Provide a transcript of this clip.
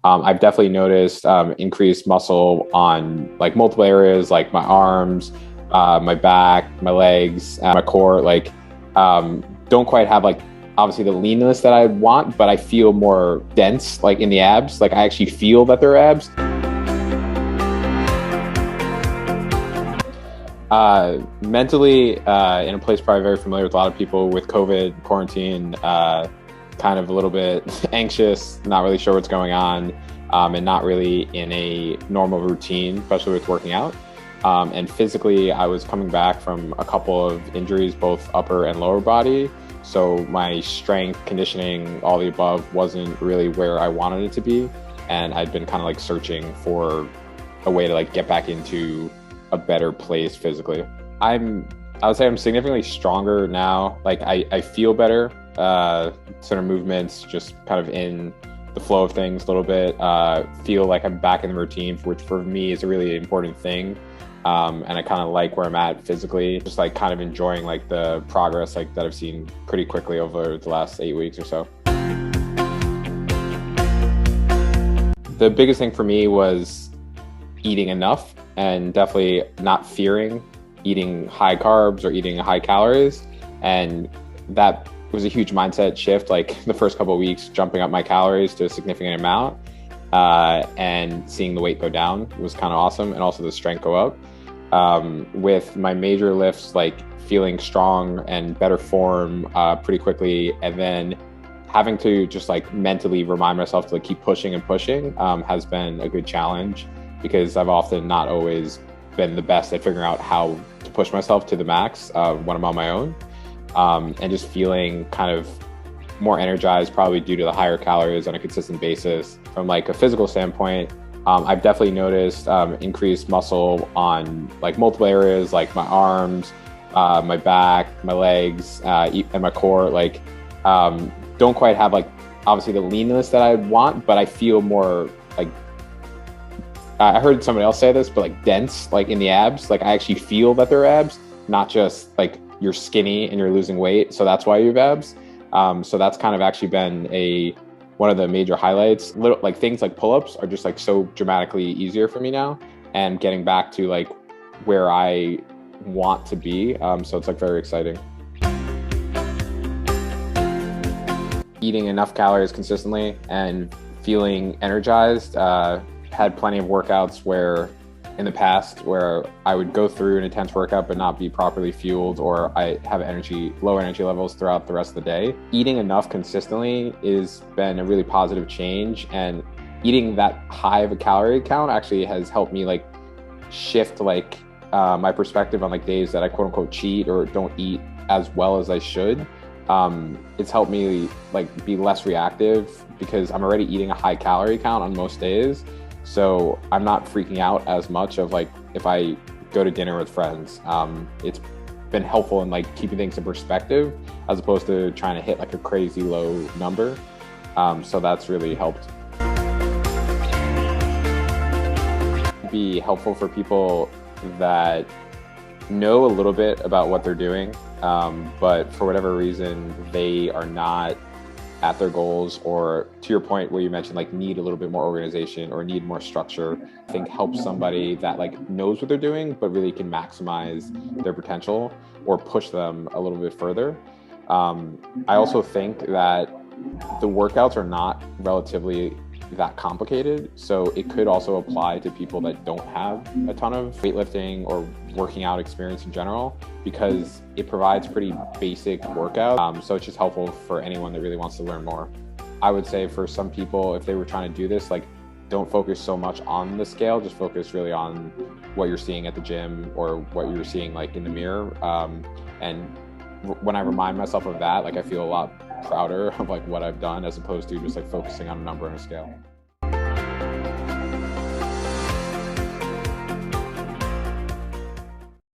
I've definitely noticed increased muscle on like multiple areas, like my arms, my back, my legs, my core. Don't quite have like obviously the leanness that I want, but I feel more dense, like in the abs. Like I actually feel that they're abs. Mentally, in a place probably very familiar with a lot of people with COVID, quarantine, kind of a little bit anxious, not really sure what's going on, and not really in a normal routine, especially with working out. And physically, I was coming back from a couple of injuries, both upper and lower body. So my strength, conditioning, all the above wasn't really where I wanted it to be. And I'd been kind of like searching for a way to like get back into a better place physically. I would say I'm significantly stronger now. Like I feel better, sort of movements, just kind of in the flow of things a little bit. Feel like I'm back in the routine, which for me is a really important thing. And I kind of like where I'm at physically, just like kind of enjoying like the progress like that I've seen pretty quickly over the last 8 weeks or so. The biggest thing for me was eating enough and definitely not fearing eating high carbs or eating high calories. And that was a huge mindset shift. Like the first couple of weeks, jumping up my calories to a significant amount, and seeing the weight go down was kind of awesome. And also the strength go up. With my major lifts, like feeling strong and better form pretty quickly. And then having to just like mentally remind myself to like keep pushing and pushing has been a good challenge, because I've often not always been the best at figuring out how to push myself to the max when I'm on my own. And just feeling kind of more energized, probably due to the higher calories on a consistent basis. From like a physical standpoint, I've definitely noticed increased muscle on like multiple areas, like my arms, my back, my legs, and my core. Like don't quite have like obviously the leanness that I want, but I feel more like, I heard somebody else say this, but like dense, like in the abs. Like I actually feel that they're abs, not just like you're skinny and you're losing weight, so that's why you have abs. So that's kind of actually been one of the major highlights. Like things like pull-ups are just like so dramatically easier for me now, and getting back to like where I want to be. So it's like very exciting. Eating enough calories consistently and feeling energized. Had plenty of workouts where in the past where I would go through an intense workout but not be properly fueled, or I have low energy levels throughout the rest of the day. Eating enough consistently has been a really positive change, and eating that high of a calorie count actually has helped me like shift like my perspective on like days that I quote unquote cheat or don't eat as well as I should. It's helped me like be less reactive, because I'm already eating a high calorie count on most days. So I'm not freaking out as much of like if I go to dinner with friends. It's been helpful in like keeping things in perspective as opposed to trying to hit like a crazy low number. So that's really helped. It'd be helpful for people that know a little bit about what they're doing, but for whatever reason, they are not at their goals, or to your point where you mentioned like need a little bit more organization or need more structure. I think helps somebody that like knows what they're doing but really can maximize their potential or push them a little bit further. I also think that the workouts are not relatively that complicated, so it could also apply to people that don't have a ton of weightlifting or working out experience in general, because it provides pretty basic workouts. So it's just helpful for anyone that really wants to learn more. I would say for some people, if they were trying to do this, like don't focus so much on the scale, just focus really on what you're seeing at the gym or what you're seeing like in the mirror. And when I remind myself of that, like I feel a lot prouder of like what I've done, as opposed to just like focusing on a number and a scale.